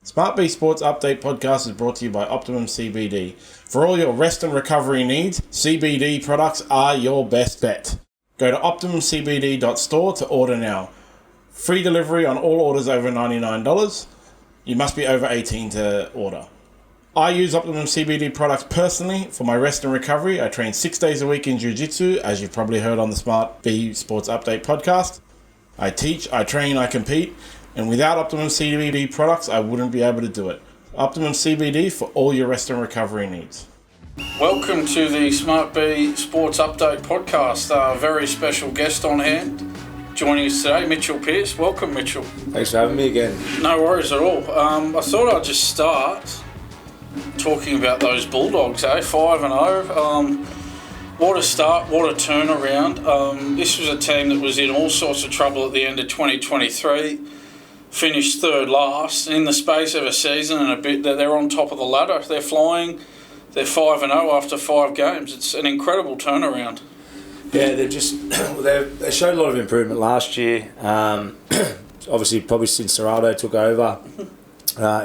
SmartB Sports Update Podcast is brought to you by Optimum CBD. For all your rest and recovery needs, CBD products are your best bet. Go to optimumcbd.store to order now. Free delivery on all orders over $99. You must be over 18 to order. I use Optimum CBD products personally for my rest and recovery. I train 6 days a week in Jiu-Jitsu, as you've probably heard on the SmartB Sports Update Podcast. I teach, I train, I compete. And without Optimum CBD products, I wouldn't be able to do it. Optimum CBD for all your rest and recovery needs. Welcome to the SmartB Sports Update Podcast. A very special guest on hand joining us today, Mitchell Pearce. Welcome, Mitchell. Thanks for having me again. No worries at all. I thought I'd just start talking about those Bulldogs, 5-0. What a start, what a turnaround. This was a team that was in all sorts of trouble at the end of 2023. Finished third last in the space of a season and a bit. They're on top of the ladder. They're flying. They're 5-0 after 5 games. It's an incredible turnaround. Yeah, they showed a lot of improvement last year. Obviously, probably since Serrato took over,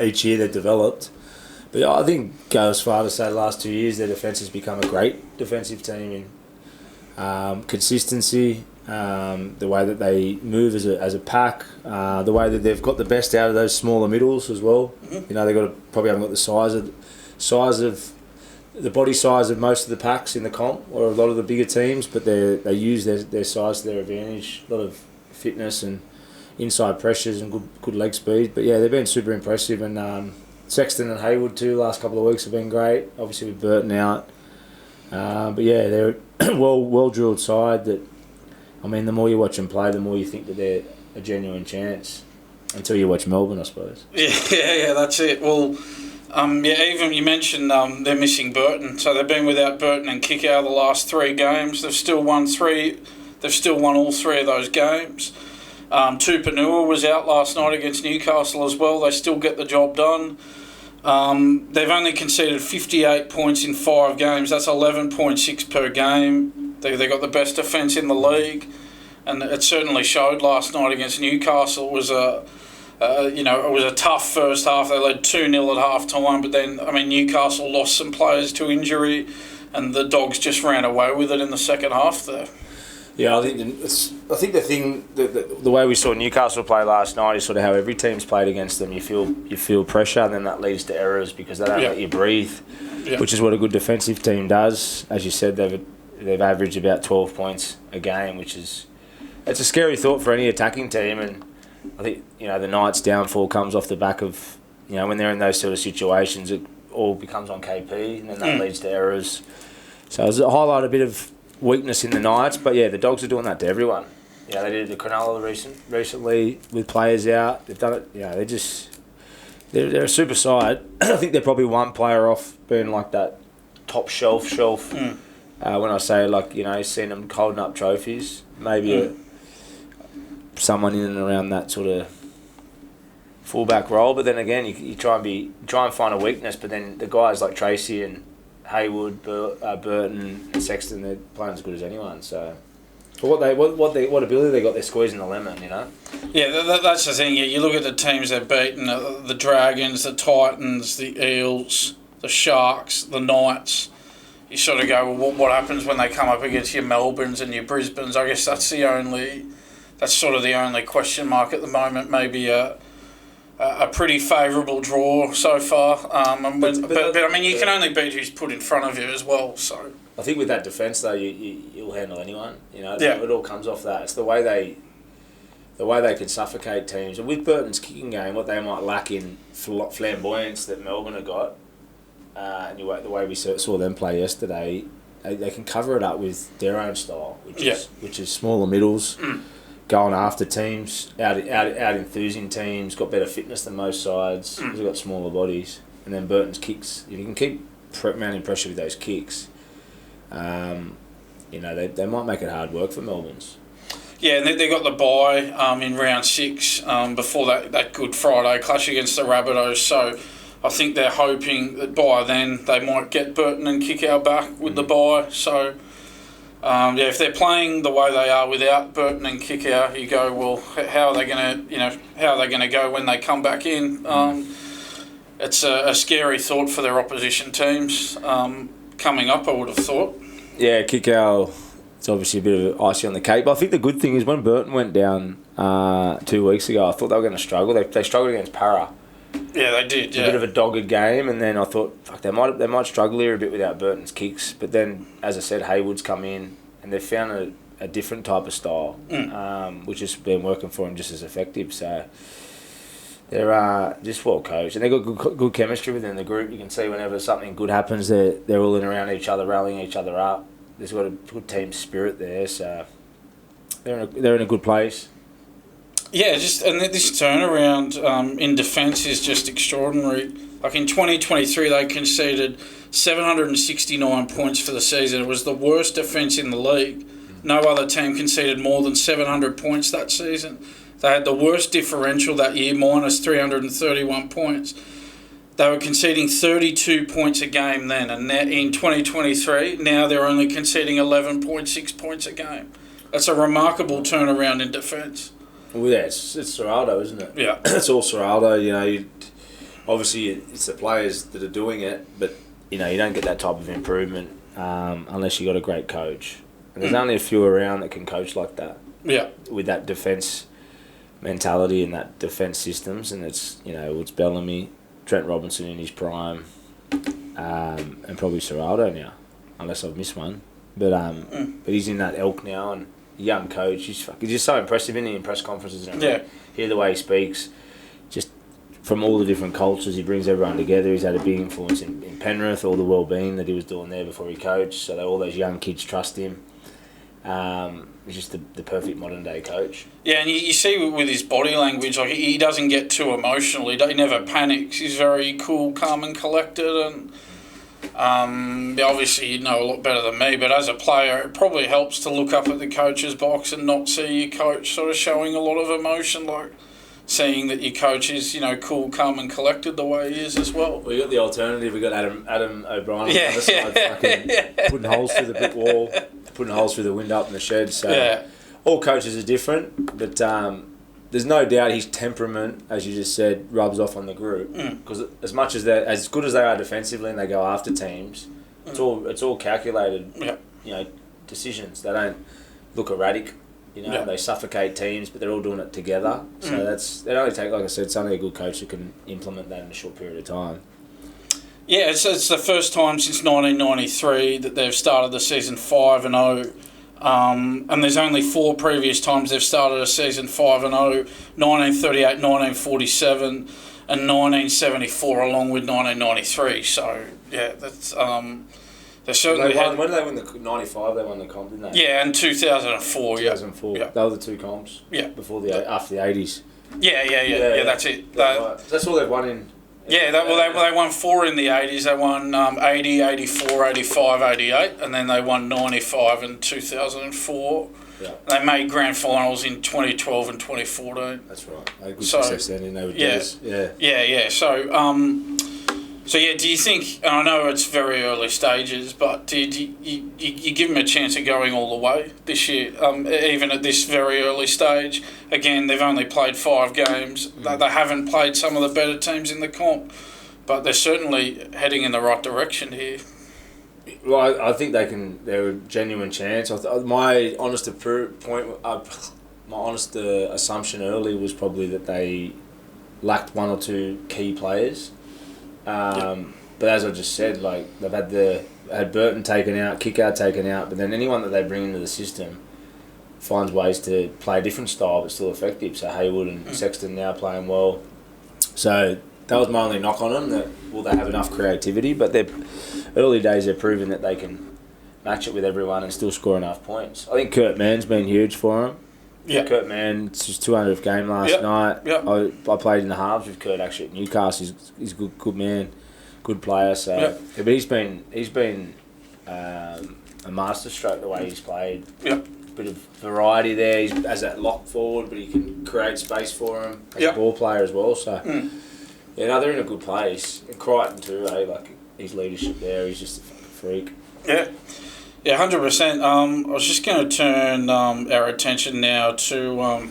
each year they've developed. But I think go as far to say the last 2 years their defence has become a great defensive team in consistency. The way that they move as a pack, the way that they've got the best out of those smaller middles as well. You know, probably haven't got the body size of most of the packs in the comp or a lot of the bigger teams, but they use their size to their advantage. A lot of fitness and inside pressures and good leg speed. But yeah, they've been super impressive, and Sexton and Haywood too. Last couple of weeks have been great. Obviously with Burton out, but yeah, they're a well drilled side that. I mean, the more you watch them play, the more you think that they're a genuine chance. Until you watch Melbourne, I suppose. Yeah, that's it. Well, even you mentioned they're missing Burton, so they've been without Burton and Kickout the last 3 games. They've still won 3. They've still won all 3 of those games. Tupanua was out last night against Newcastle as well. They still get the job done. They've only conceded 58 points in 5 games. That's 11.6 per game. They got the best defence in the league, and it certainly showed last night against Newcastle. It was a tough first half. They led 2-0 at half time, but then Newcastle lost some players to injury, and the Dogs just ran away with it in the second half there. Yeah, I think the way we saw Newcastle play last night is sort of how every team's played against them. You feel pressure, and then that leads to errors because they don't let you breathe, which is what a good defensive team does. As you said, they've averaged about 12 points a game, it's a scary thought for any attacking team. And I think the Knights' downfall comes off the back of when they're in those sort of situations, it all becomes on KP, and then that leads to errors. So it's highlight a bit of weakness in the Knights, but yeah, the Dogs are doing that to everyone. They did it to Cronulla recently with players out. They've done it. They're a super side. I think they're probably one player off being like that top shelf. When I say seeing them holding up trophies, maybe someone in and around that sort of fullback role. But then again, you try and find a weakness. But then the guys like Tracy and Haywood, Burton and Sexton, they're playing as good as anyone. So, what ability they got, they're squeezing the lemon, Yeah, that's the thing. You look at the teams they've beaten: the Dragons, the Titans, the Eels, the Sharks, the Knights. You sort of go, well, what happens when they come up against your Melbournes and your Brisbanes? I guess that's sort of the only question mark at the moment. Maybe a pretty favourable draw so far. But you can only beat who's put in front of you as well. So I think with that defence though, you'll handle anyone. It all comes off that. It's the way they can suffocate teams. And with Burton's kicking game, what they might lack in flamboyance that Melbourne have got. And the way we saw them play yesterday, they can cover it up with their own style, which is smaller middles, going after teams, out enthusing teams, got better fitness than most sides. They've got smaller bodies, and then Burton's kicks. If you can keep mounting pressure with those kicks, they might make it hard work for Melbourne's. Yeah, and they got the bye in round 6 before that Good Friday clash against the Rabbitohs. So I think they're hoping that by then they might get Burton and Kickout back with the bye. So, if they're playing the way they are without Burton and Kickout, you go, well, how are they going to go when they come back in? it's a scary thought for their opposition teams coming up, I would have thought. Yeah, Kikau, it's obviously a bit of icing on the cake. But I think the good thing is when Burton went down 2 weeks ago, I thought they were going to struggle. They struggled against Para. Yeah, they did. Yeah, a bit of a dogged game, and then I thouut, fuck, they might struggle here a bit without Burton's kicks. But then, as I said, Haywood's come in, and they've found a different type of style, which has been working for them just as effective. So they're just well coached, and they've got good chemistry within the group. You can see whenever something good happens, they're all in around each other, rallying each other up. There's got a good team spirit there, so they're in a good place. Yeah, and this turnaround in defence is just extraordinary. Like in 2023, they conceded 769 points for the season. It was the worst defence in the league. No other team conceded more than 700 points that season. They had the worst differential that year, minus 331 points. They were conceding 32 points a game then, and in 2023, now they're only conceding 11.6 points a game. That's a remarkable turnaround in defence. Well, yeah, it's Serraldo, isn't it? Yeah. It's all Serraldo. You know, obviously it's the players that are doing it, but you know you don't get that type of improvement unless you got a great coach. And there's only a few around that can coach like that. Yeah. With that defence mentality and that defence systems, and it's Bellamy, Trent Robinson in his prime, and probably Serraldo now, unless I've missed one. But he's in that elk now, and young coach. He's just so impressive in press conferences and everything. Yeah. Hear the way he speaks, just from all the different cultures, he brings everyone together. He's had a big influence in Penrith, all the well-being that he was doing there before he coached, so that all those young kids trust him. He's just the perfect modern-day coach. Yeah, and you see with his body language, like he doesn't get too emotional. He never panics. He's very cool, calm and collected, and obviously you know a lot better than me, but as a player it probably helps to look up at the coach's box and not see your coach sort of showing a lot of emotion, like seeing that your coach is, cool, calm and collected the way he is as well. We got the alternative. We got Adam O'Brien on the other side, fucking putting holes through the brick wall, putting holes through the window up in the shed. So all coaches are different, but there's no doubt his temperament, as you just said, rubs off on the group. Because as much as as good as they are defensively and they go after teams, it's all calculated. Decisions. They don't look erratic. They suffocate teams, but they're all doing it together. So they only take, like I said, it's only a good coach who can implement that in a short period of time. Yeah, it's the first time since 1993 that they've started the season 5-0. And there's only 4 previous times they've started a season 5-0, 1938, 1947 and 1974 along with 1993. So, yeah, that's... They certainly when did they win the 95? They won the comp, didn't they? Yeah, and 2004. 2004. Yeah. They were the 2 comps. Yeah. After the 80s. Yeah, that's it. That's all they've won in... Yeah, they won 4 in the 80s. They won 80, 84, 85, 88, and then they won 95 and 2004. Yeah. They made grand finals in 2012 and 2014. That's right. They had good success then, didn't they, with Des? Yeah. So do you think, and I know it's very early stages, but do you give them a chance of going all the way this year, even at this very early stage? Again, they've only played 5 games. They haven't played some of the better teams in the comp, but they're certainly heading in the right direction here. Well, I think they're a genuine chance. My honest assumption early was probably that they lacked 1 or 2 key players. But as I just said, like they've had Burton taken out, Kickout taken out, but then anyone that they bring into the system finds ways to play a different style but still effective. So Haywood and Sexton now playing well. So that was my only knock on them. That will they have enough creativity? But they're early days. They're proving that they can match it with everyone and still score enough points. I think Kurt Mann's been huge for them. Yeah, Kurt Mann, it's his 200th game last night. Yep. I played in the halves with Kurt actually at Newcastle. He's a good man, good player. So, but he's been a masterstroke the way he's played. Yep. Bit of variety there. He has that lock forward, but he can create space for him. He's a ball player as well. So, they're in a good place. And Crichton too, like his leadership there. He's just a fucking freak. Yeah. Yeah, 100%. I was just going to turn our attention now to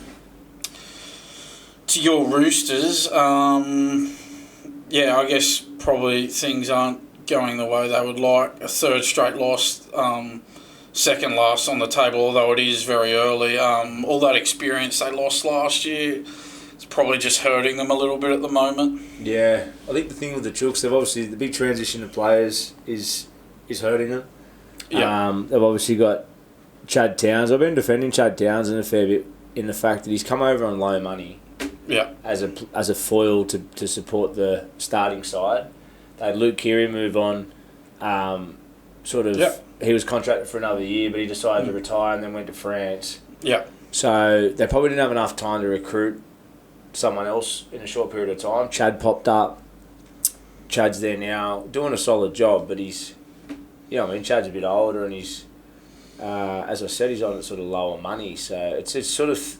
your Roosters. I guess probably things aren't going the way they would like. A third straight loss, second last on the table, although it is very early. All that experience they lost last year, it's probably just hurting them a little bit at the moment. Yeah, I think the thing with the Chooks, they've obviously, the big transition of players is hurting them. Yeah. They've obviously got Chad Towns. I've been defending Chad Towns in a fair bit in the fact that he's come over on low money. Yeah. As a foil to support the starting side. They had Luke Keary move on. He was contracted for another year, but he decided to retire and then went to France. Yeah. So they probably didn't have enough time to recruit someone else in a short period of time. Chad popped up. Chad's there now, doing a solid job, but he's, Chad's a bit older and he's, as I said, he's on sort of lower money. So it's sort of,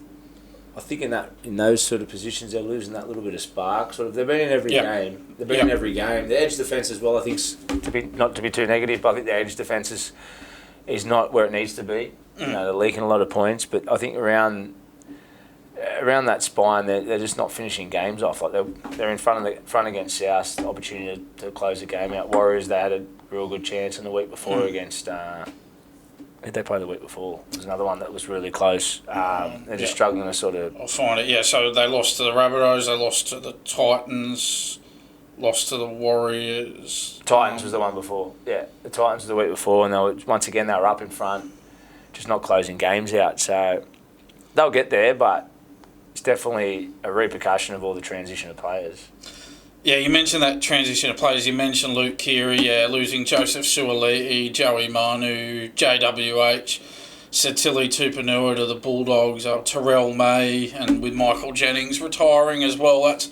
I think in those sort of positions they're losing that little bit of spark. Sort of, they've been in every game. They've been in every game. The edge defence as well, I think, not to be too negative, but I think the edge defence is not where it needs to be. They're leaking a lot of points, but I think around that spine, they're just not finishing games off. Like they're in front against South, the opportunity to close the game out. Warriors, they had a real good chance in the week before against. Who did they play the week before? There's another one that was really close. They're just struggling to sort of. I'll find it. Yeah, so they lost to the Rabbitohs, they lost to the Titans, lost to the Warriors. Titans was the one before. Yeah, the Titans was the week before, and they were up in front, just not closing games out. So they'll get there, but it's definitely a repercussion of all the transition of players. Yeah, you mentioned that transition of players. You mentioned Luke Keary, losing Joseph Suaalii, Joey Manu, JWH, Satili Tupanua to the Bulldogs, Terrell May, and with Michael Jennings retiring as well. It's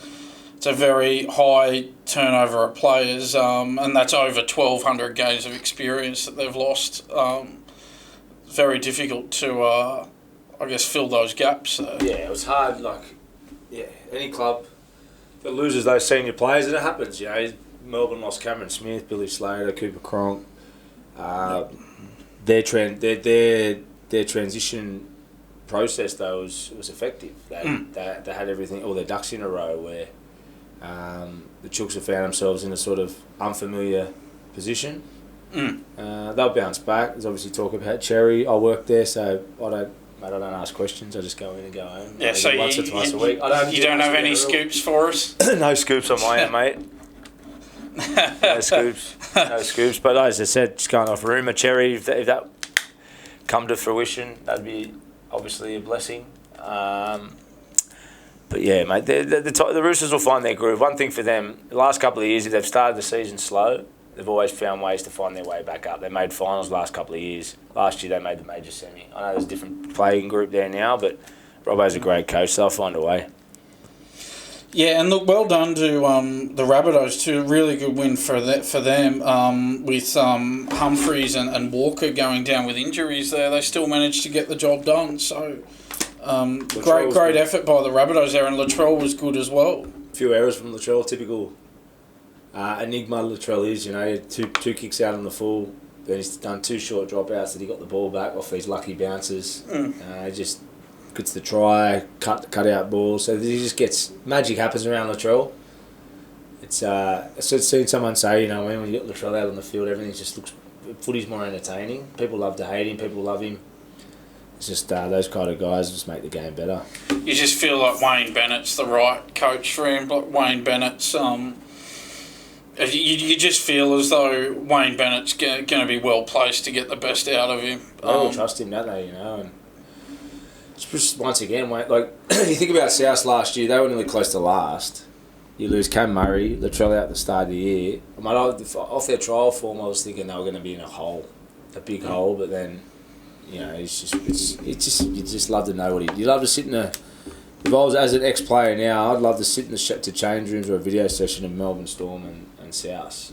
a very high turnover of players, and that's over 1,200 games of experience that they've lost. Very difficult to, fill those gaps. Yeah, it was hard. Any club that loses those senior players, and it happens. Melbourne lost Cameron Smith, Billy Slater, Cooper Cronk. Their transition process though was effective. They had everything, all their ducks in a row. Where the Chooks have found themselves in a sort of unfamiliar position. They'll bounce back. There's obviously talk about Cherry. I work there, so I don't ask questions. I just go in and go home. Yeah, so once or twice a week. You don't have any scoops for us? No scoops on my end, mate. No scoops. But as I said, just going off rumour, Cherry, if that come to fruition, that'd be obviously a blessing. But yeah, mate, the Roosters will find their groove. One thing for them, the last couple of years, if they've started the season slow, they've always found ways to find their way back up. They made finals last couple of years. Last year they made the major semi. I know there's a different playing group there now, but Robbo's a great coach, so they'll find a way. Yeah, and look, well done to the Rabbitohs too. Really good win for them. With Humphreys and Walker going down with injuries there, they still managed to get the job done. So great effort by the Rabbitohs there, and Latrell was good as well. A few errors from Latrell, typical enigma Latrell is. Two kicks out on the full. Then he's done 2 short dropouts that he got the ball back off these lucky bounces. Just gets the try, cut out balls. So he just gets magic happens around Latrell. It's I've seen someone say, when you got Latrell out on the field, everything just looks, footy's more entertaining. People love to hate him. People love him. It's just those kind of guys just make the game better. You just feel like Wayne Bennett's the right coach for him. Like Wayne Bennett's. You just feel as though Wayne Bennett's going to be well placed to get the best out of him. They trust him, don't they? And it's just, once again, you think about South last year, they were nearly close to last. You lose Cam Murray, Latrell out at the start of the year. Off their trial form, I was thinking they were going to be in a big hole, but then, you just love to know you love to sit in if I was as an ex-player now, I'd love to sit in the change rooms or a video session of Melbourne Storm and South,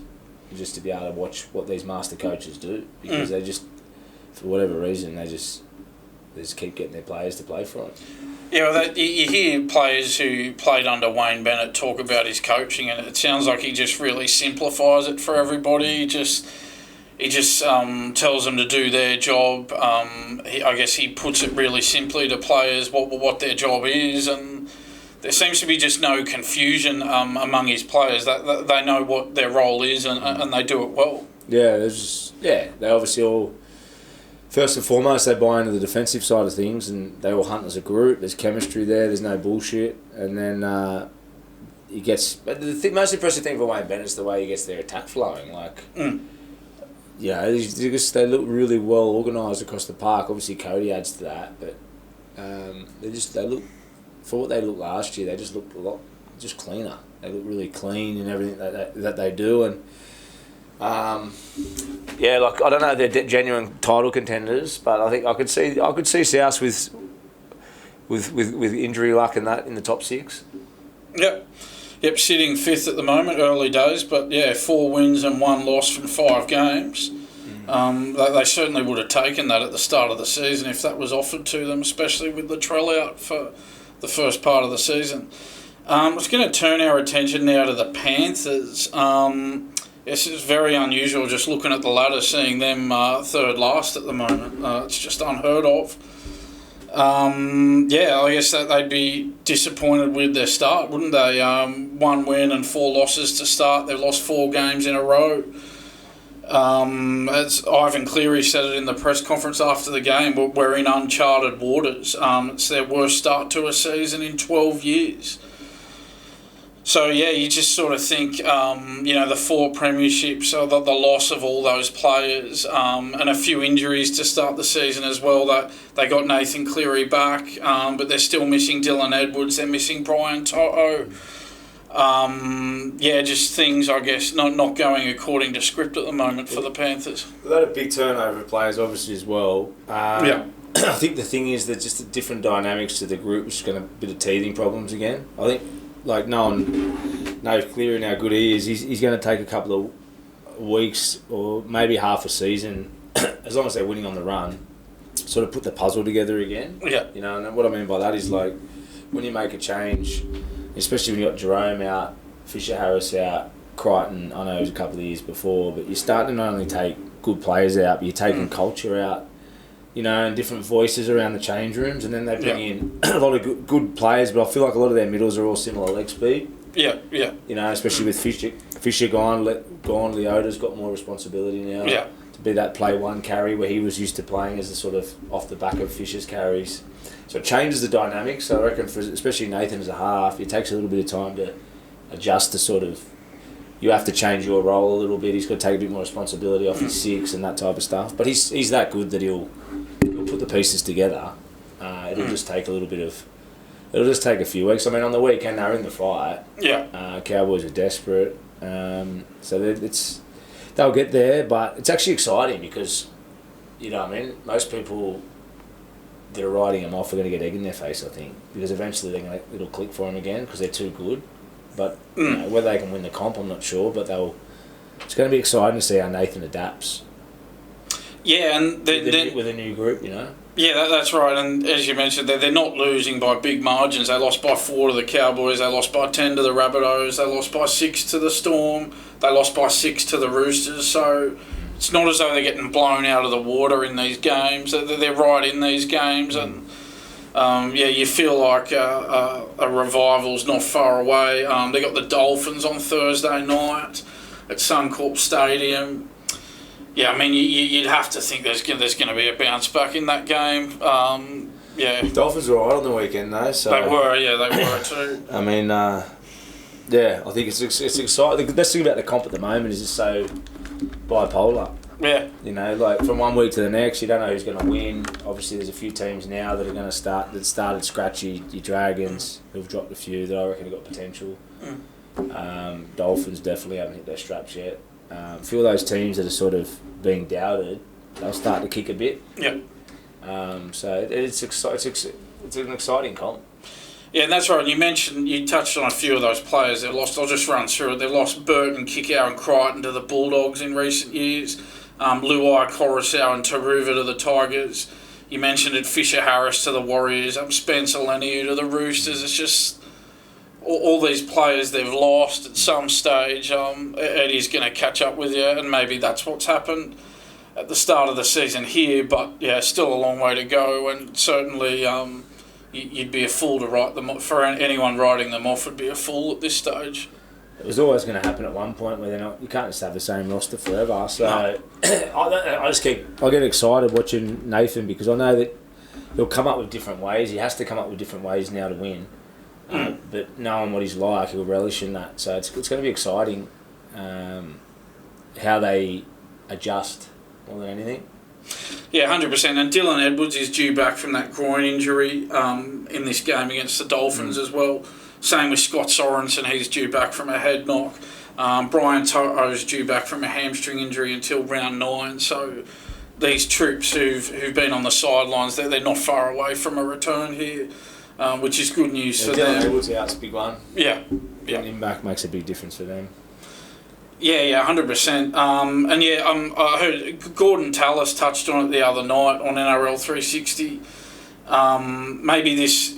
just to be able to watch what these master coaches do, because they just, for whatever reason, they just keep getting their players to play for them. Yeah, well, you hear players who played under Wayne Bennett talk about his coaching, and it sounds like he just really simplifies it for everybody. He just tells them to do their job. I guess he puts it really simply to players what their job is, and there seems to be just no confusion among his players. That they know what their role is and they do it well. Yeah, they obviously all, first and foremost, they buy into the defensive side of things, and they all hunt as a group. There's chemistry there. There's no bullshit, and then he gets. But the most impressive thing for Wayne Bennett is the way he gets their attack flowing. Like, they look really well organised across the park. Obviously, Cody adds to that, but they look, for what they looked last year, they just look a lot just cleaner. They look really clean in everything that they do, and. I don't know if they're genuine title contenders, but I think I could see South with injury luck and that in the top 6. Yep, sitting 5th at the moment, early days, but 4 wins and 1 loss from 5 games. They certainly would have taken that at the start of the season if that was offered to them, especially with Latrell out for the first part of the season. I was going to turn our attention now to the Panthers. This is very unusual just looking at the ladder, seeing them third last at the moment. It's just unheard of. I guess that they'd be disappointed with their start, wouldn't they? 1 win and 4 losses to start. They've lost 4 games in a row. As Ivan Cleary said it in the press conference after the game, we're in uncharted waters. It's their worst start to a season in 12 years. So, you just sort of think, the 4 premierships, so the loss of all those players and a few injuries to start the season as well. That they got Nathan Cleary back, but they're still missing Dylan Edwards. They're missing Brian To'o. Just things, I guess, not going according to script at the moment for the Panthers. A lot of big turnover of players, obviously, as well. I think the thing is that just the different dynamics to the group is going to be a bit of teething problems again. I think... Like, no one knows clearly how good he is. He's going to take a couple of weeks or maybe half a season, as long as they're winning on the run, sort of put the puzzle together again. Yeah. And what I mean by that is, like, when you make a change, especially when you got Jerome out, Fisher Harris out, Crichton, I know it was a couple of years before, but you're starting to not only take good players out, but you're taking culture out. And different voices around the change rooms, and then they bring in a lot of good players, but I feel like a lot of their middles are all similar leg speed. Yeah. Especially with Fisher gone, Leota's got more responsibility now. Yeah. To be that play one carry where he was used to playing as a sort of off the back of Fisher's carries. So it changes the dynamics. So I reckon, especially Nathan as a half, it takes a little bit of time to adjust to sort of. You have to change your role a little bit. He's got to take a bit more responsibility off his 6 and that type of stuff. But he's that good that he'll put the pieces together. It'll just take it'll just take a few weeks. I mean, on the weekend they're in the fight. Yeah. Cowboys are desperate. So they'll get there, but it's actually exciting because, most people that are riding them off are going to get egg in their face, I think, because eventually it'll click for them again because they're too good. But whether they can win the comp, I'm not sure. But it's going to be exciting to see how Nathan adapts. Yeah, and with a new group, Yeah, that's right. And as you mentioned, they're not losing by big margins. They lost by 4 to the Cowboys. They lost by 10 to the Rabbitohs. They lost by 6 to the Storm. They lost by 6 to the Roosters. So it's not as though they're getting blown out of the water in these games. They're right in these games, and. You feel like a revival's not far away. They got the Dolphins on Thursday night at Suncorp Stadium. Yeah, I mean, you'd have to think there's going to be a bounce back in that game. Dolphins were alright on the weekend though. So they were too. I mean, I think it's exciting. The best thing about the comp at the moment is it's so bipolar. Yeah. Like from one week to the next, you don't know who's going to win. Obviously, there's a few teams now that are going to start. That started scratchy. Your Dragons, who've dropped a few that I reckon have got potential. Dolphins definitely haven't hit their straps yet. A few of those teams that are sort of being doubted, they'll start to kick a bit. Yeah. So it's an exciting comp. Yeah, and that's right. You touched on a few of those players they've lost. I'll just run through it. They've lost Burton, Kickow and Crichton to the Bulldogs in recent years. Luai, Coruscant and Taruva to the Tigers. You mentioned it, Fisher Harris to the Warriors. Spencer Leniu to the Roosters. It's just all these players they've lost at some stage. Eddie's going to catch up with you, and maybe that's what's happened at the start of the season here. But, still a long way to go, and certainly... you'd be a fool to write them off. For anyone writing them off would be a fool at this stage. It was always going to happen at one point where they're not. You can't just have the same roster forever. So I get excited watching Nathan because I know that he'll come up with different ways. He has to come up with different ways now to win. But knowing what he's like, he'll relish in that. So it's going to be exciting how they adjust more than anything. Yeah, 100%. And Dylan Edwards is due back from that groin injury in this game against the Dolphins as well. Same with Scott Sorensen, he's due back from a head knock. Brian To'o's due back from a hamstring injury until round 9. So these troops who've been on the sidelines, they're not far away from a return here, which is good news for them. Dylan Edwards out's a big one. Yeah. Getting him back makes a big difference for them. Yeah, 100%. I heard Gordon Tallis touched on it the other night on NRL 360. Maybe this,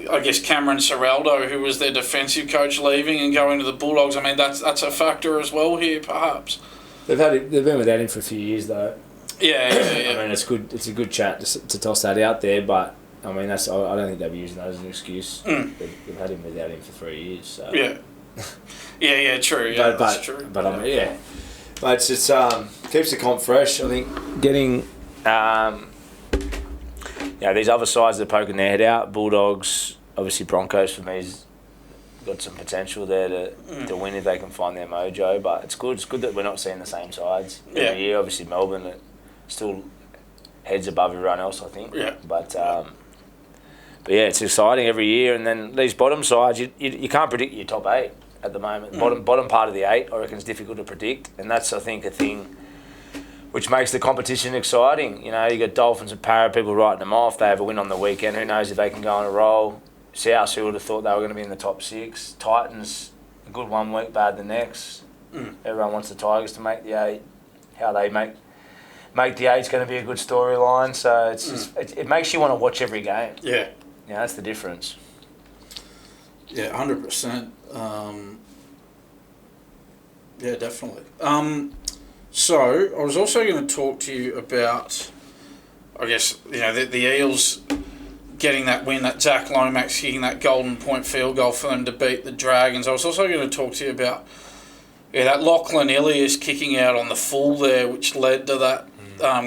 I guess Cameron Serraldo, who was their defensive coach, leaving and going to the Bulldogs. I mean, that's a factor as well here, perhaps. They've been without him for a few years, though. Yeah. I mean, it's good. It's a good chat to toss that out there, but I mean, I don't think they'll be using that as an excuse. They've had him without him for 3 years. So. Yeah. Yeah, true. Yeah, that's true. But I mean, but it's keeps the comp fresh. I think getting these other sides that are poking their head out. Bulldogs, obviously Broncos for me has got some potential there to win if they can find their mojo. But it's good. It's good that we're not seeing the same sides every year. Obviously Melbourne are still heads above everyone else, I think. Yeah. But yeah, it's exciting every year. And then these bottom sides, you can't predict your top 8 at the moment. Bottom part of the 8, I reckon, is difficult to predict, and that's, I think, a thing which makes the competition exciting. You got Dolphins and Parra, people writing them off. They have a win on the weekend. Who knows if they can go on a roll? South, who would have thought they were going to be in the top 6? Titans, a good 1 week, bad the next. Everyone wants the Tigers to make the 8. How they make the 8 is going to be a good storyline. So it makes you want to watch every game. Yeah. Yeah, that's the difference. Yeah, 100%. Yeah, definitely. So I was also going to talk to you about, I guess, the Eels getting that win, that Zach Lomax hitting that golden point field goal for them to beat the Dragons. I was also going to talk to you about that Lachlan Ilias kicking out on the full there, which led to that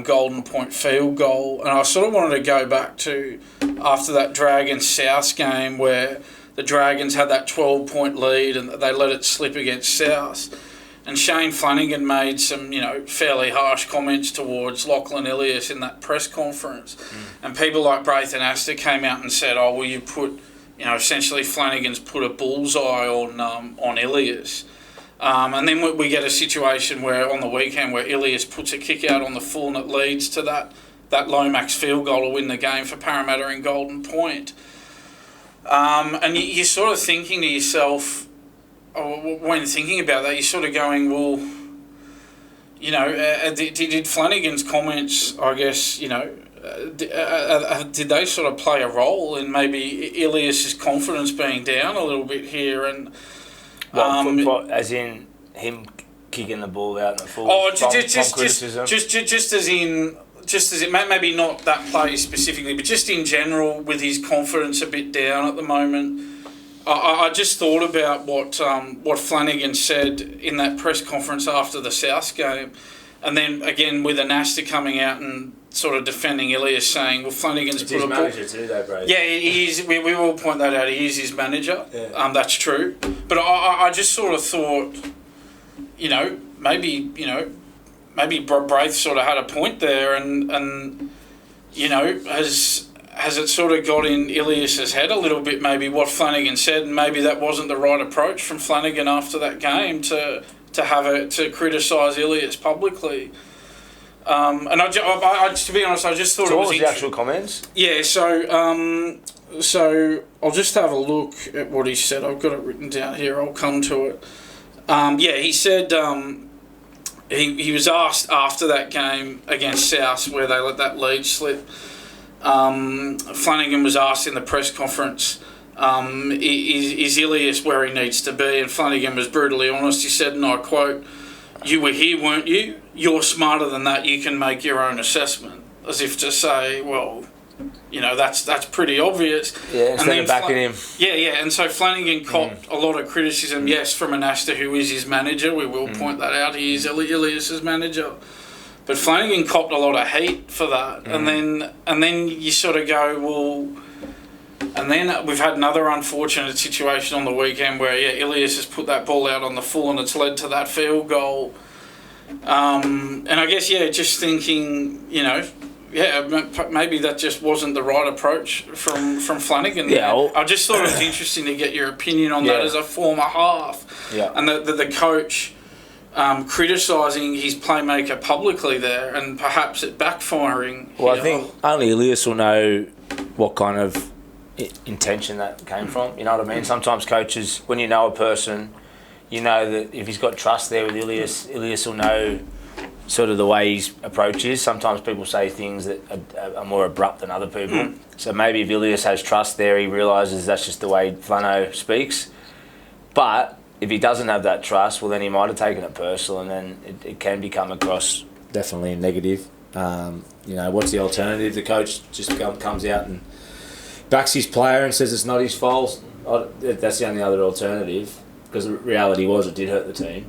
golden point field goal. And I sort of wanted to go back to after that Dragons-South game where the Dragons had that 12-point lead and they let it slip against South. And Shane Flanagan made some, fairly harsh comments towards Lachlan Ilias in that press conference. And people like Braith Anasta came out and said, oh, well, you put, essentially Flanagan's put a bullseye on Ilias. And then we get a situation where on the weekend where Ilias puts a kick out on the full and it leads to that Lomax field goal to win the game for Parramatta in Golden Point. And you're sort of thinking to yourself, when thinking about that, you're sort of going, well, did Flanagan's comments, I guess, did they sort of play a role in maybe Ilias's confidence being down a little bit here? And as in him kicking the ball out in the full? Just as it maybe not that play specifically, but just in general, with his confidence a bit down at the moment. I just thought about what Flanagan said in that press conference after the South game, and then again with Anasta coming out and sort of defending Ilias, saying, "Well, Flanagan's put a manager too, though, Braith." Yeah, he is. We will point that out. He is his manager. Yeah. That's true. But I just sort of thought, maybe Braith sort of had a point there, and has it sort of got in Ilias's head a little bit, maybe what Flanagan said, and maybe that wasn't the right approach from Flanagan after that game to criticise Ilias publicly. And I, to be honest, I just thought so it was... what was the actual comments? Yeah, so I'll just have a look at what he said. I've got it written down here. I'll come to it. He said he was asked after that game against South where they let that lead slip. Flanagan was asked in the press conference, is Ilias where he needs to be? And Flanagan was brutally honest. He said, and I quote, "You were here, weren't you? You're smarter than that. You can make your own assessment." As if to say, well, that's pretty obvious. Yeah, instead of backing him. Yeah, and so Flanagan copped a lot of criticism, yes, from Anasta, who is his manager. We will point that out. He is Ilias's manager. But Flanagan copped a lot of hate for that. And then you sort of go, well... And then we've had another unfortunate situation on the weekend where, Ilias has put that ball out on the full and it's led to that field goal. And I guess, just thinking, maybe that just wasn't the right approach from Flanagan. Yeah, I just thought it was interesting to get your opinion on that as a former half. Yeah. And the coach criticising his playmaker publicly there and perhaps it backfiring. Well, I think only Ilias will know what kind of intention that came from. You know what I mean? Sometimes coaches, when you know a person, you know that if he's got trust there with Ilias will know sort of the way his approach is. Sometimes people say things that are more abrupt than other people. So maybe if Ilias has trust there, he realises that's just the way Flano speaks. But if he doesn't have that trust, well, then he might have taken it personal, and then it can become across definitely negative. What's the alternative? The coach just comes out and backs his player and says it's not his fault. That's the only other alternative, because the reality was it did hurt the team.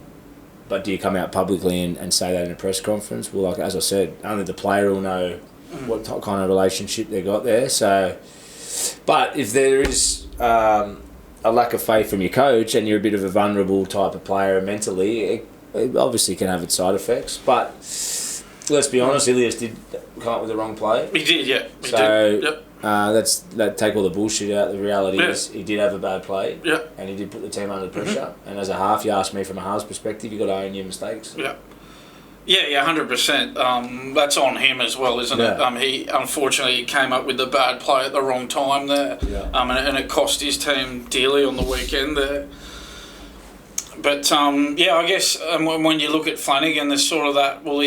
But do you come out publicly and say that in a press conference? Well, like as I said, only the player will know what kind of relationship they got there. So, but if there is a lack of faith from your coach and you're a bit of a vulnerable type of player mentally, it obviously can have its side effects. But let's be honest, Ilias did come up with the wrong play. He did, yeah. He did. Yep. Take all the bullshit out. The reality is he did have a bad play, and he did put the team under pressure. And as a half, you ask me from a half's perspective, you got to own your mistakes. Yeah, 100%. That's on him as well, isn't it? He unfortunately came up with the bad play at the wrong time there, and it cost his team dearly on the weekend there. But I guess when you look at Flanagan, there's sort of that. Well,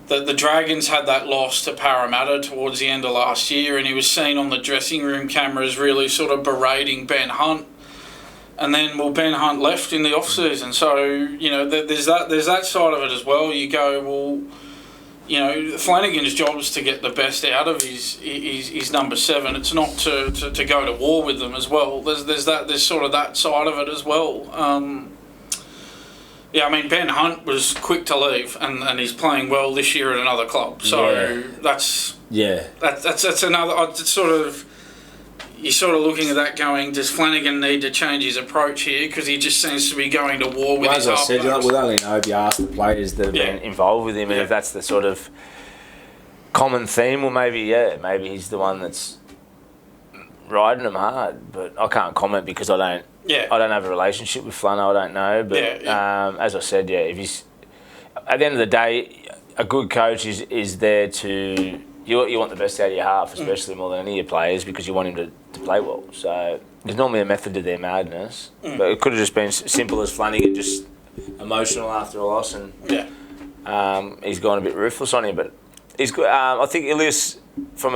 the Dragons had that loss to Parramatta towards the end of last year, and he was seen on the dressing room cameras really sort of berating Ben Hunt. And then, Ben Hunt left in the off-season. So, there's that side of it as well. You go, Flanagan's job is to get the best out of his number 7. It's not to go to war with them as well. There's sort of that side of it as well. Ben Hunt was quick to leave, and he's playing well this year at another club. So that's another. It's sort of, you're sort of looking at that going, does Flanagan need to change his approach here, because he just seems to be going to war with his half-backs. As I said, we'll only know if you ask the players that have been involved with him, and if that's the sort of common theme, well, maybe he's the one that's riding him hard. But I can't comment because I don't have a relationship with Flano. I don't know. But as I said, if he's at the end of the day, a good coach is there to. You want the best out of your half, especially more than any of your players, because you want him to play well. So there's normally a method to their madness, but it could have just been simple as Flanagan just emotional after a loss, and he's gone a bit ruthless on him. But he's good. I think Ilias, from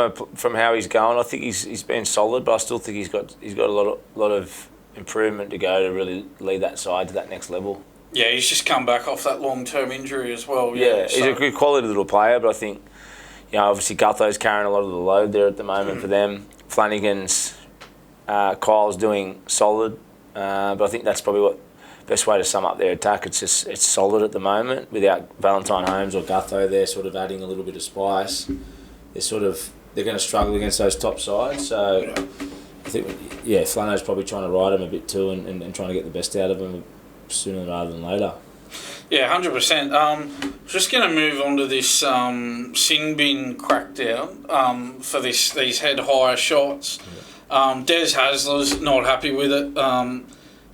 how he's going, I think he's been solid, but I still think he's got a lot of improvement to go to really lead that side to that next level. Yeah, he's just come back off that long-term injury as well. He's a good quality little player, but I think. Obviously Gutho's carrying a lot of the load there at the moment for them. Flanagan's, Kyle's doing solid, but I think that's probably what best way to sum up their attack. It's solid at the moment without Valentine Holmes or Gutho there sort of adding a little bit of spice. They're going to struggle against those top sides. So I think Flano's probably trying to ride them a bit too and trying to get the best out of them sooner rather than later. Yeah, 100%. Just going to move on to this sin bin crackdown for these head higher shots. Des Hasler's not happy with it.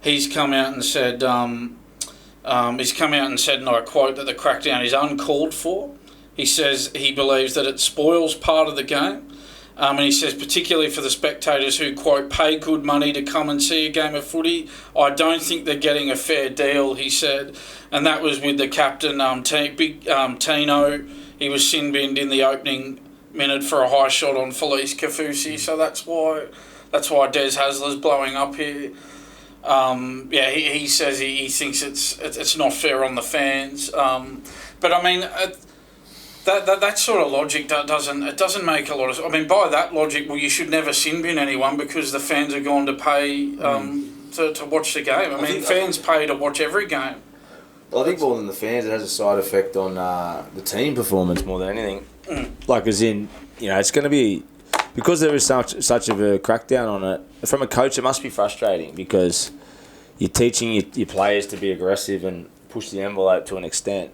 He's come out and said, and I quote, that the crackdown is uncalled for. He says he believes that it spoils part of the game. And he says, particularly for the spectators who, quote, pay good money to come and see a game of footy, I don't think they're getting a fair deal, he said. And that was with the captain, Tino. He was sin-binned in the opening minute for a high shot on Felice Kafusi. So that's why Des Hasler's blowing up here. He says he thinks it's not fair on the fans. But I mean, That sort of logic doesn't make a lot of... I mean, by that logic, well, you should never sin bin anyone because the fans are going to pay to watch the game. I mean, fans pay to watch every game. Well, I think more than the fans, it has a side effect on the team performance more than anything. Like, as in, it's going to be... Because there is such of a crackdown on it, from a coach, it must be frustrating because you're teaching your players to be aggressive and push the envelope to an extent.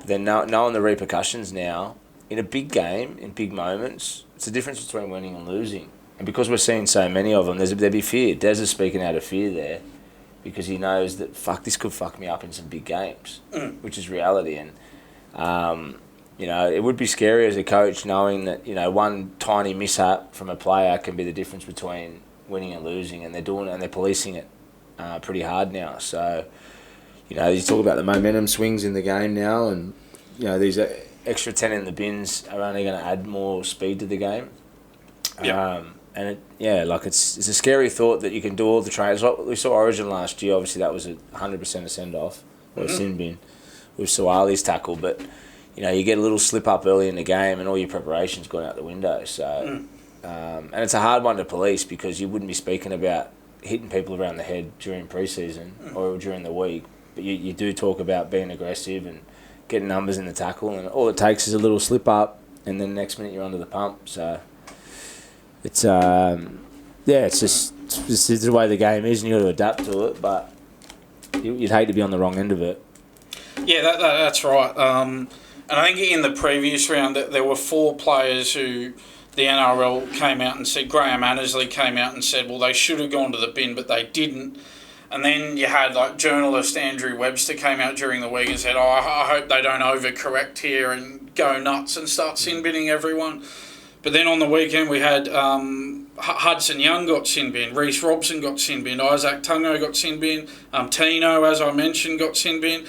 Then knowing the repercussions now, in a big game, in big moments, it's the difference between winning and losing. And because we're seeing so many of them, there'd be fear. Des is speaking out of fear there because he knows that, this could fuck me up in some big games, which is reality. And, it would be scary as a coach knowing that, one tiny mishap from a player can be the difference between winning and losing, and they're policing it pretty hard now. So... you talk about the momentum swings in the game now, and these extra 10 in the bins are only going to add more speed to the game. Yep. And it's a scary thought that you can do all the trains. Like we saw Origin last year. Obviously, that was 100% a send off or a sin bin with Suwali's tackle. But you get a little slip up early in the game, and all your preparation's gone out the window. So, and it's a hard one to police because you wouldn't be speaking about hitting people around the head during preseason or during the week. But you do talk about being aggressive and getting numbers in the tackle, and all it takes is a little slip up, and then the next minute you're under the pump. So it's it's just the way the game is, and you got to adapt to it. But you'd hate to be on the wrong end of it. Yeah, that's right. And I think in the previous round there were 4 players who the NRL came out and said. Graham Annesley came out and said, well, they should have gone to the bin, but they didn't. And then you had journalist Andrew Webster came out during the week and said, I hope they don't overcorrect here and go nuts and start sin binning everyone. But then on the weekend we had Hudson Young got sin bin, Reece Robson got sin bin, Isaac Tungo got sin bin, Tino, as I mentioned, got sin bin,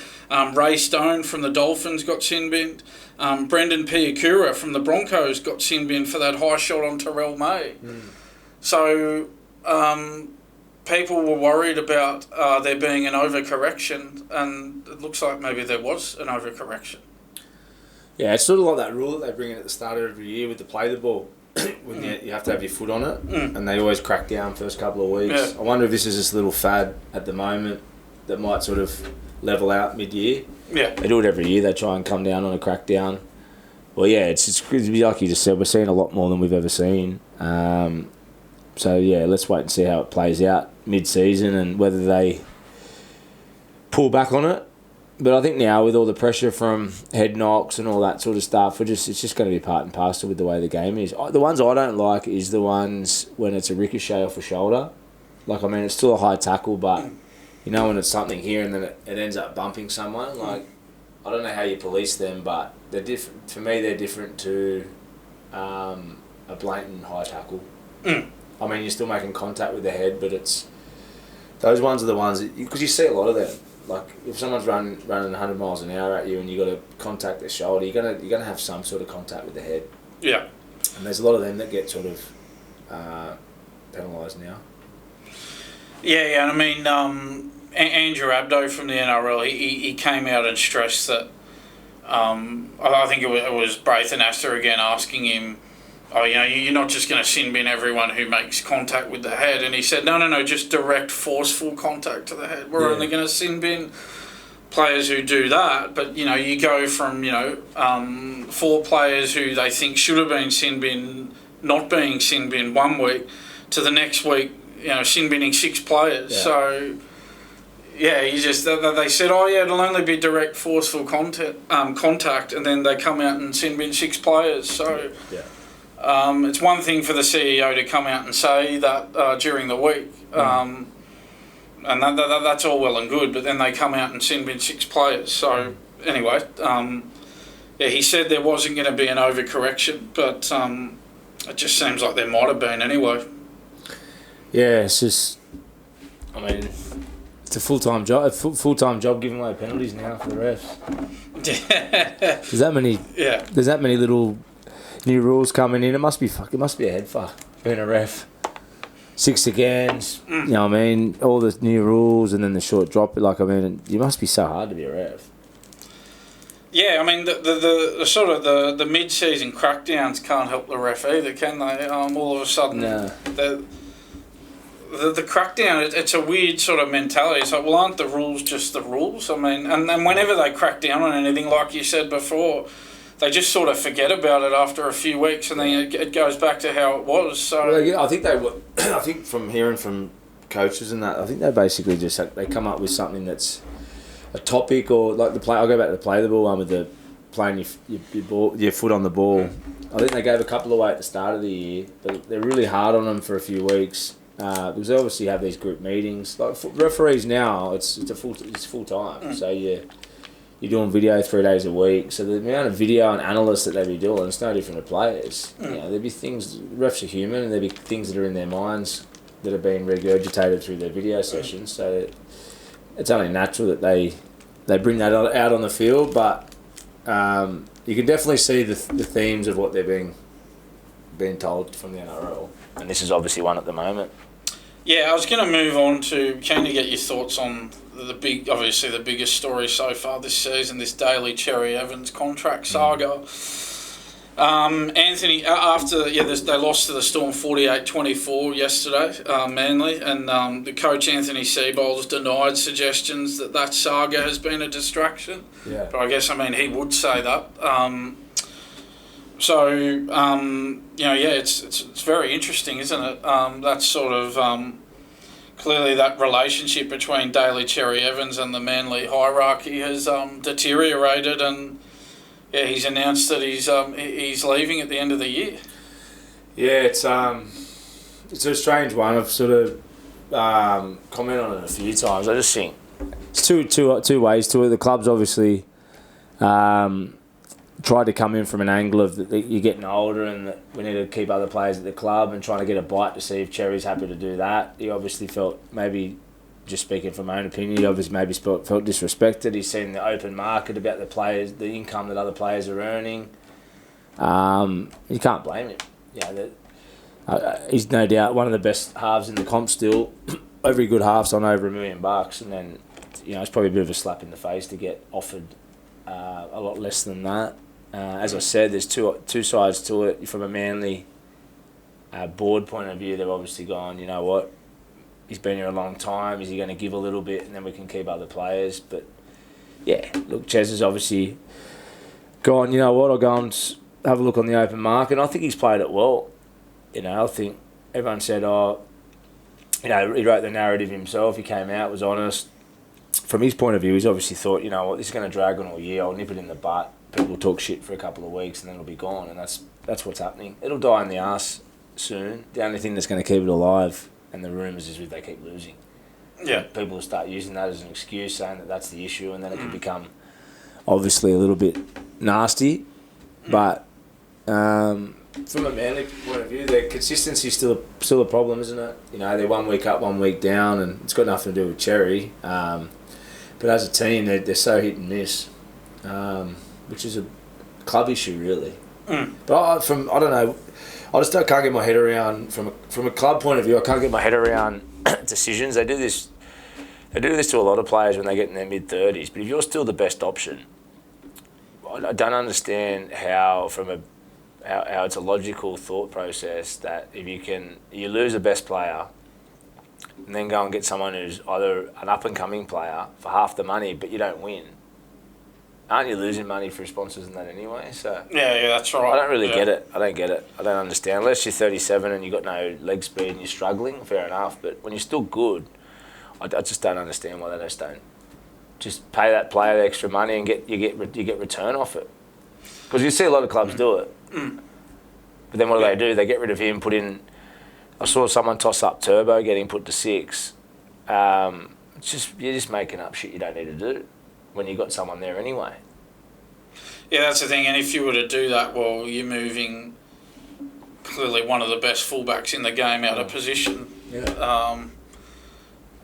Ray Stone from the Dolphins got sin binned, Brendan Piakura from the Broncos got sin bin for that high shot on Terrell May. So... people were worried about there being an overcorrection, and it looks like maybe there was an overcorrection. Yeah, it's sort of like that rule that they bring in at the start of every year with the play the ball, when you have to have your foot on it, and they always crack down first couple of weeks. Yeah. I wonder if this is just a little fad at the moment that might sort of level out mid-year. Yeah. They do it every year. They try and come down on a crackdown. Well, yeah, it's like you just said, we're seeing a lot more than we've ever seen. So, let's wait and see how it plays out mid-season and whether they pull back on it. But I think now with all the pressure from head knocks and all that sort of stuff, it's just going to be part and parcel with the way the game is. The ones I don't like is the ones when it's a ricochet off a shoulder. It's still a high tackle, but when it's something here and then it ends up bumping someone. I don't know how you police them, but they're different. For me, they're different to a blatant high tackle. You're still making contact with the head, but those ones are the ones because you see a lot of them. Like if someone's running 100 miles an hour at you and you got to contact their shoulder, you're gonna have some sort of contact with the head. Yeah. And there's a lot of them that get sort of penalised now. Yeah. I mean, Andrew Abdo from the NRL, he came out and stressed that. I think it was Braith Anasta again asking him. You're not just going to sin bin everyone who makes contact with the head. And he said, no, just direct, forceful contact to the head. We're only going to sin bin players who do that. But, you go from, 4 players who they think should have been sin bin, not being sin bin 1 week, to the next week, sin binning 6 players. Yeah. So, they said, it'll only be direct, forceful contact. And then they come out and sin bin 6 players. So... Yeah. It's one thing for the CEO to come out and say that during the week, and that's all well and good, but then they come out and sin bin 6 players. So, anyway, he said there wasn't going to be an overcorrection, but it just seems like there might have been anyway. Yeah, it's just, it's a full-time job. Full-time job giving away penalties now for the refs. There's that many little new rules coming in. It must be a head fuck being a ref. 6 against, all the new rules and then the short drop. You must be so hard to be a ref. Yeah, I mean the sort of the mid-season crackdowns can't help the ref either, can they? All of a sudden, the crackdown, it's a weird sort of mentality. It's like, well, aren't the rules just the rules? I mean, and then whenever they crack down on anything, like you said before, they just sort of forget about it after a few weeks, and then it goes back to how it was. So well, yeah, I think from hearing from coaches and that, I think they basically just they come up with something that's a topic, or like the play. I'll go back to the play the ball one with the playing your foot on the ball. I think they gave a couple away at the start of the year, but they're really hard on them for a few weeks because they obviously have these group meetings. Like referees now, it's full time. So you're doing video 3 days a week. So the amount of video and analysts that they be doing, it's no different to players. You know, there'd be things. Refs are human, and there'd be things that are in their minds that are being regurgitated through their video sessions. So it's only natural that they bring that out on the field, but you can definitely see the themes of what they're being told from the NRL, and this is obviously one at the moment. Yeah, I was going to move on to keen to get your thoughts on the biggest story so far this season, this Daly Cherry-Evans contract saga. Anthony, they lost to the Storm 48-24 yesterday, Manly, and the coach Anthony Seibold's denied suggestions that saga has been a distraction. Yeah. But I guess, he would say that. It's very interesting, isn't it? That's sort of clearly that relationship between Daly Cherry-Evans and the Manly hierarchy has deteriorated, and yeah, he's announced that he's leaving at the end of the year. Yeah, it's a strange one. I've sort of commented on it a few times. I just think it's two ways to it. The club's obviously tried to come in from an angle of that you're getting older and that we need to keep other players at the club, and trying to get a bite to see if Cherry's happy to do that. He obviously felt, maybe just speaking from my own opinion, he obviously maybe felt disrespected. He's seen the open market about the players, the income that other players are earning. You can't blame him. Yeah, he's no doubt one of the best halves in the comp still. Every good half's on over $1 million, and then it's probably a bit of a slap in the face to get offered a lot less than that. As I said, there's two sides to it. From a Manly board point of view, they've obviously gone, you know what, he's been here a long time, is he going to give a little bit and then we can keep other players? But yeah, look, Ches has obviously gone, you know what, I'll go and have a look on the open market. I think he's played it well. I think everyone said, he wrote the narrative himself, he came out, was honest. From his point of view, he's obviously thought, you know what, this is going to drag on all year, I'll nip it in the butt. People talk shit for a couple of weeks and then it'll be gone, and that's what's happening. It'll die in the arse soon. The only thing that's going to keep it alive, and the rumours, is if they keep losing. Yeah. People will start using that as an excuse, saying that that's the issue, and then it can become obviously a little bit nasty. But from a Manly point of view, their consistency is still a problem, isn't it? They're 1 week up, 1 week down, and it's got nothing to do with Cherry. But as a team, they're so hit and miss. Which is a club issue, really. But I don't know, I just can't get my head around, from a club point of view, I can't get my head around decisions. They do this to a lot of players when they get in their mid-30s, but if you're still the best option, I don't understand how it's a logical thought process that if you lose the best player and then go and get someone who's either an up-and-coming player for half the money, but you don't win. Aren't you losing money for sponsors and that anyway? So yeah, that's right. I don't really get it. I don't get it. I don't understand. Unless you're 37 and you've got no leg speed and you're struggling, fair enough. But when you're still good, I just don't understand why they just pay that player the extra money and you get return off it. Because you see a lot of clubs do it. But then what do? They get rid of him, put in. I saw someone toss up Turbo, getting put to 6. You're just making up shit you don't need to do when you've got someone there anyway. Yeah, that's the thing. And if you were to do that, well, you're moving clearly one of the best fullbacks in the game out of position. Yeah.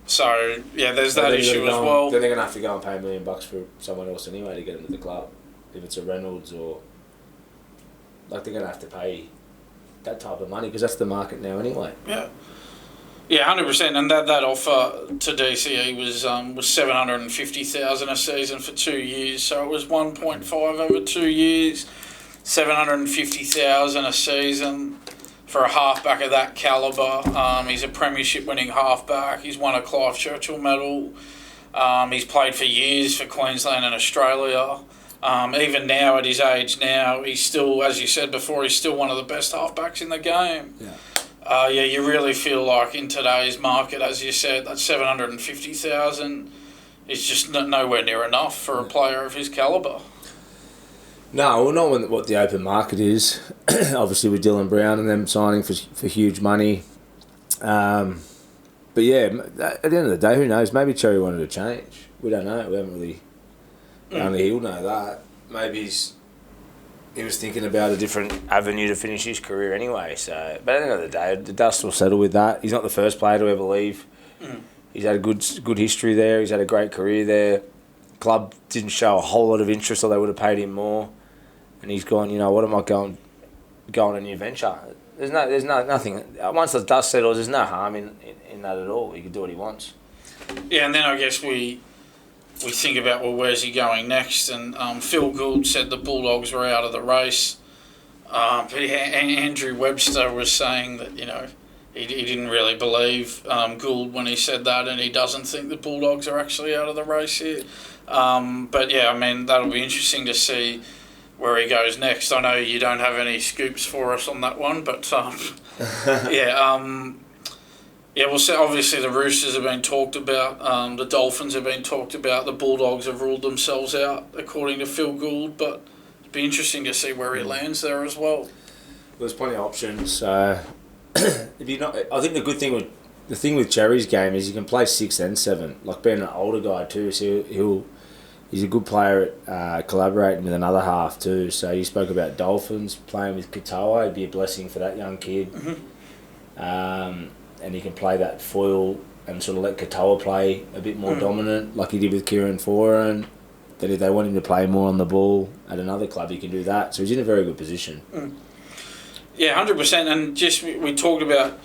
There's that issue as well. Then they're going to have to go and pay $1 million for someone else anyway to get them to the club. If it's a Reynolds or... they're going to have to pay that type of money because that's the market now anyway. Yeah. Yeah, 100%, and that offer to DCE was $750,000 a season for 2 years, so it was 1.5 over 2 years, $750,000 a season for a halfback of that calibre. He's a premiership winning halfback. He's won a Clive Churchill medal. He's played for years for Queensland and Australia. Even now, at his age now, he's still, as you said before, he's still one of the best halfbacks in the game. Yeah. You really feel like in today's market, as you said, that $750,000 is just nowhere near enough for a player of his calibre. No, well, not what the open market is. Obviously, with Dylan Brown and them signing for huge money. But yeah, at the end of the day, who knows? Maybe Cherry wanted to change. We don't know. We haven't really. Only he'll know that. Maybe he was thinking about a different avenue to finish his career anyway. So, but at the end of the day, the dust will settle with that. He's not the first player to ever leave. He's had a good history there. He's had a great career there. Club didn't show a whole lot of interest, or they would have paid him more. And he's gone, you know, what am I going on a new venture? There's nothing. Once the dust settles, there's no harm in that at all. He can do what he wants. Yeah, and then I guess we think about, well, where's he going next? And Phil Gould said the Bulldogs were out of the race. But Andrew Webster was saying that, you know, he didn't really believe Gould when he said that, and he doesn't think the Bulldogs are actually out of the race here. But yeah, I mean, that'll be interesting to see where he goes next. I know you don't have any scoops for us on that one, but yeah, well, so obviously the Roosters have been talked about, the Dolphins have been talked about, the Bulldogs have ruled themselves out, according to Phil Gould, but it'd be interesting to see where he lands there as well. There's plenty of options. If you're not, I think the thing with Cherry's game is he can play 6 and 7, like being an older guy too, so he's a good player at collaborating with another half too. So you spoke about Dolphins playing with Katoa. It'd be a blessing for that young kid. And he can play that foil and sort of let Katoa play a bit more dominant, like he did with Kieran Foran. That if they want him to play more on the ball at another club, he can do that. So he's in a very good position. Yeah, 100%. And just you talked about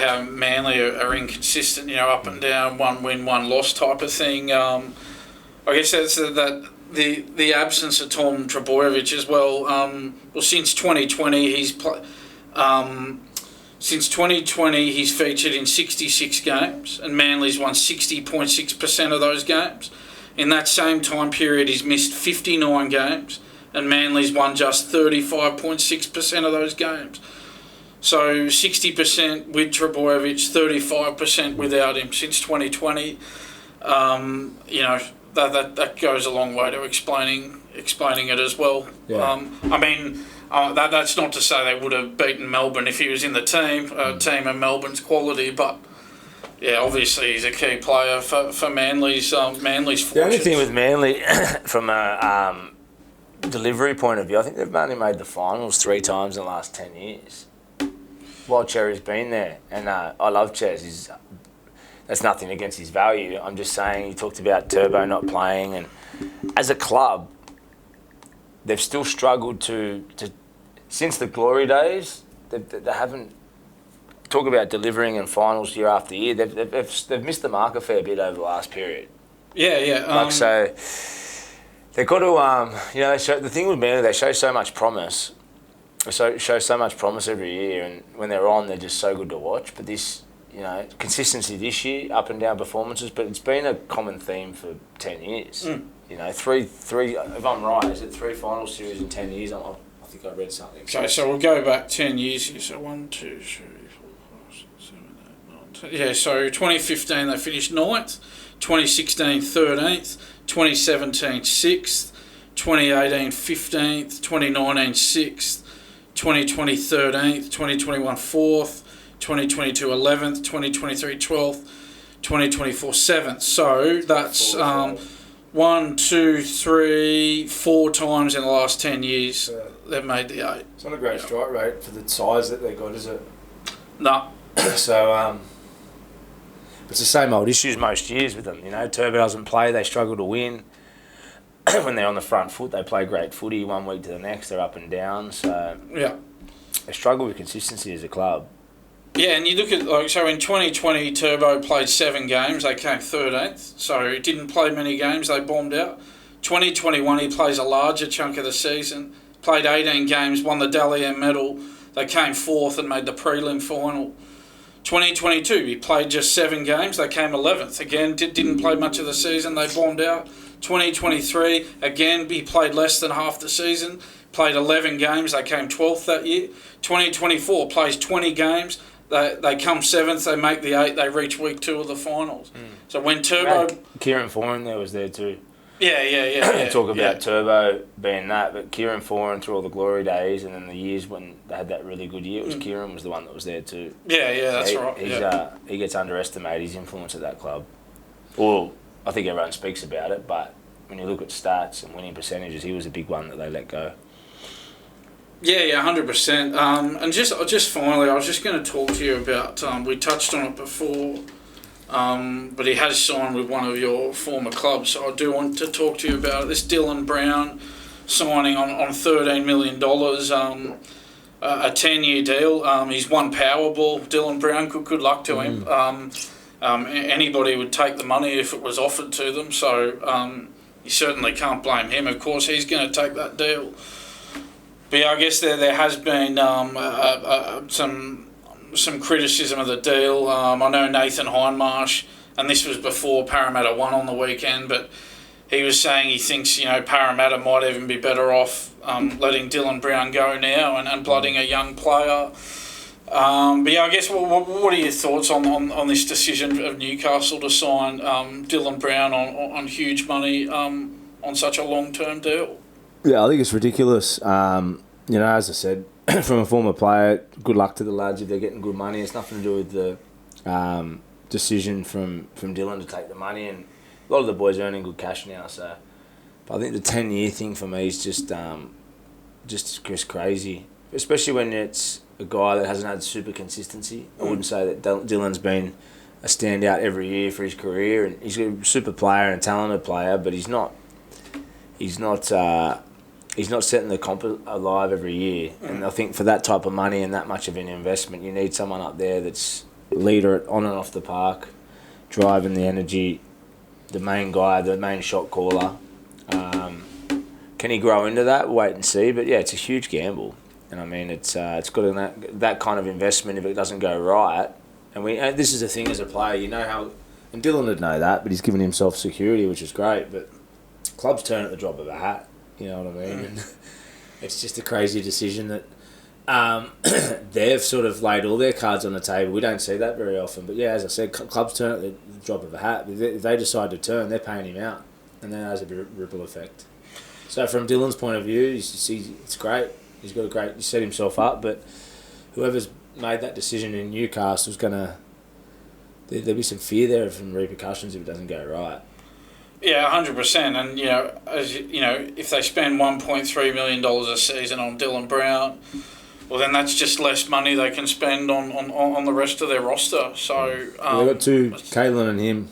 how Manly are inconsistent, you know, up and down, 1 win, 1 loss type of thing. I guess that's that the absence of Tom Trbojevic as well. Well, since 2020, Since 2020, he's featured in 66 games, and Manly's won 60.6% of those games. In that same time period, he's missed 59 games, and Manly's won just 35.6% of those games. So 60% with Trbojevic, 35% without him since 2020. You know, that goes a long way to explaining it as well. Yeah. I mean, that's not to say they would have beaten Melbourne if he was in the team, team of Melbourne's quality, but yeah, obviously he's a key player for Manly's fortunes. The only thing with Manly, from a delivery point of view, I think they've only made the finals 3 times in the last 10 years. While Cherry's been there, and I love Cherry. That's nothing against his value. I'm just saying, you talked about Turbo not playing, and as a club, they've still struggled to since the glory days. They haven't talk about delivering in finals year after year. They've missed the mark a fair bit over the last period. Yeah. So they've got to the thing with Manly, they show so much promise. They show so much promise every year, and when they're on, they're just so good to watch. But this, consistency this year, up and down performances, but it's been a common theme for 10 years. You know, three. If I'm right, is it 3 final series in 10 years? I think I read something. So we'll go back 10 years here. So 1, 2, 3, 4, 5, 6, 7, 8, 9, 10. Yeah. So 2015 they finished 9th, 2016 13th, 2017 6th, 2018 15th, 2019 6th, 2020 13th, 2021 4th, 2022 11th, 2023 12th, 2024 7th. So that's 1, 2, 3, 4 times in the last 10 years they've made the 8. It's not a great strike rate for the size that they got, is it? No. So it's the same old issues most years with them. Turbo doesn't play, they struggle to win. When they're on the front foot, they play great footy. 1 week to the next, they're up and down. So yeah, they struggle with consistency as a club. Yeah, and you look at, so in 2020, Turbo played 7 games, they came 13th, so he didn't play many games, they bombed out. 2021, he plays a larger chunk of the season, played 18 games, won the Daly medal, they came 4th and made the prelim final. 2022, he played just 7 games, they came 11th. Again, didn't play much of the season, they bombed out. 2023, again, he played less than half the season, played 11 games, they came 12th that year. 2024, plays 20 games, they come 7th, they make the 8, they reach week 2 of the finals. So when Turbo... Kieran Foran there was there too. Yeah. Talk about Turbo being that, but Kieran Foran through all the glory days and then the years when they had that really good year, it was Kieran was the one that was there too. Yeah, that's right. He gets underestimated, his influence at that club. Well, I think everyone speaks about it, but when you look at stats and winning percentages, he was a big one that they let go. Yeah, 100%. And just finally, I was just going to talk to you about, we touched on it before, but he has signed with one of your former clubs, so I do want to talk to you about it. This Dylan Brown signing on $13 million, a 10-year deal. He's won Powerball, Dylan Brown, good luck to him. Anybody would take the money if it was offered to them, so you certainly can't blame him. Of course, he's going to take that deal. But yeah, I guess there has been some criticism of the deal. I know Nathan Hindmarsh, and this was before Parramatta won on the weekend, but he was saying he thinks, Parramatta might even be better off letting Dylan Brown go now and blooding a young player. But yeah, I guess what are your thoughts on this decision of Newcastle to sign Dylan Brown on huge money on such a long-term deal? Yeah, I think it's ridiculous. As I said, from a former player, good luck to the lads if they're getting good money. It's nothing to do with the decision from Dylan to take the money, and a lot of the boys are earning good cash now. So, but I think the 10-year thing for me is just crazy, especially when it's a guy that hasn't had super consistency. I wouldn't say that Dylan's been a standout every year for his career, and he's a super player and a talented player, but he's not setting the comp alive every year. And I think for that type of money and that much of an investment, you need someone up there that's leader on and off the park, driving the energy, the main guy, the main shot caller. Can he grow into that? Wait and see. But yeah, it's a huge gamble. And I mean, it's got that kind of investment if it doesn't go right. And this is the thing as a player, how, and Dylan would know that, but he's given himself security, which is great. But clubs turn at the drop of a hat. You know what I mean? And it's just a crazy decision that they've sort of laid all their cards on the table. We don't see that very often. But yeah, as I said, clubs turn at the drop of a hat. If they decide to turn, they're paying him out. And then there's a ripple effect. So from Dylan's point of view, it's great. He's set himself up. But whoever's made that decision in Newcastle is there'll be some fear there from repercussions if it doesn't go right. Yeah, 100%. And if they spend $1.3 million a season on Dylan Brown, well, then that's just less money they can spend on the rest of their roster. So they've got two, Kalen and him.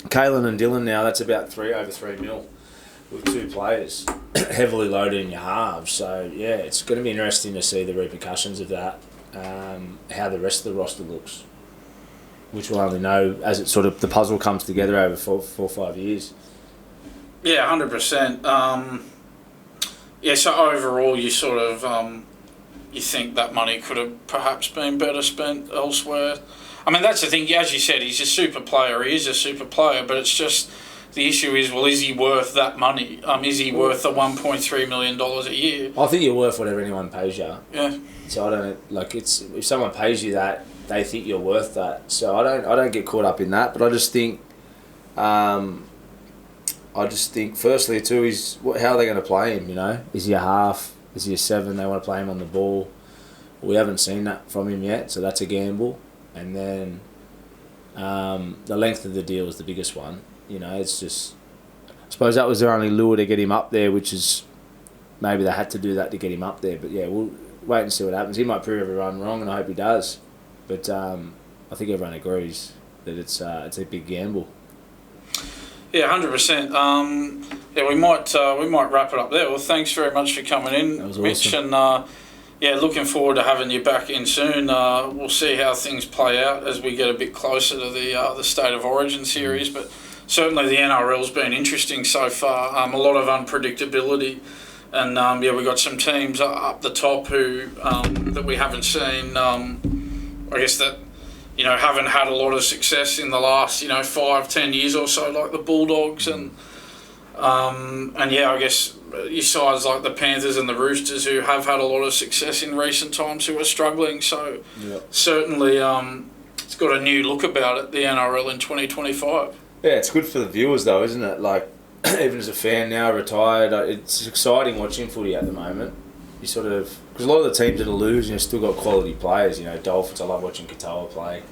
Kalen and Dylan now. That's about over $3 million with 2 players heavily loaded in your halves. So yeah, it's going to be interesting to see the repercussions of that. How the rest of the roster looks, which we'll only know as it sort of the puzzle comes together over 4 or 5 years. Yeah, 100%. So overall, you sort of you think that money could have perhaps been better spent elsewhere. I mean, that's the thing. As you said, he's a super player. He is a super player, but it's just the issue is, well, is he worth that money? Is he worth the $1.3 million a year? I think you're worth whatever anyone pays you. Yeah. So I don't if someone pays you that, they think you're worth that. So I don't get caught up in that. But I just think, firstly too is how are they going to play him? Is he a half? Is he a 7? They want to play him on the ball. We haven't seen that from him yet, so that's a gamble. And then the length of the deal is the biggest one. It's just, I suppose that was their only lure to get him up there, which is maybe they had to do that to get him up there. But yeah, we'll wait and see what happens. He might prove everyone wrong, and I hope he does. But I think everyone agrees that it's a big gamble. Yeah, 100%. We might wrap it up there. Well, thanks very much for coming in, That was Mitch, awesome. and looking forward to having you back in soon. We'll see how things play out as we get a bit closer to the State of Origin series, but certainly the NRL's been interesting so far. A lot of unpredictability, and we've got some teams up the top who that we haven't seen. I guess that haven't had a lot of success in the last 5-10 years or so, like the Bulldogs and I guess your sides like the Panthers and the Roosters who have had a lot of success in recent times who are struggling. So certainly it's got a new look about it, the NRL in 2025. Yeah, it's good for the viewers though, isn't it? Like, even as a fan now, retired, it's exciting watching footy at the moment. You sort of, because a lot of the teams that are losing still got quality players. Dolphins, I love watching Katoa play.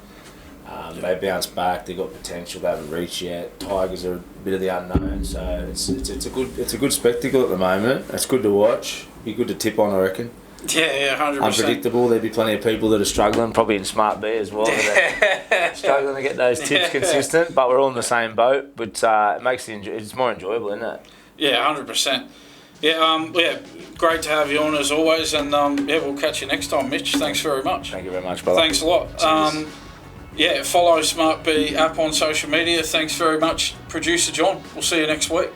They bounce back. They've got potential. They haven't reached yet. Tigers are a bit of the unknown. So it's a good spectacle at the moment. It's good to watch. Be good to tip on, I reckon. Yeah, 100%. Unpredictable. There'd be plenty of people that are struggling, probably in SmartB as well. Struggling to get those tips consistent, but we're all in the same boat. But it makes it's more enjoyable, isn't it? Yeah, 100%. Yeah, great to have you on as always, and we'll catch you next time, Mitch. Thanks very much. Thank you very much, brother. Thanks a lot. Follow SmartB app on social media. Thanks very much, Producer John. We'll see you next week.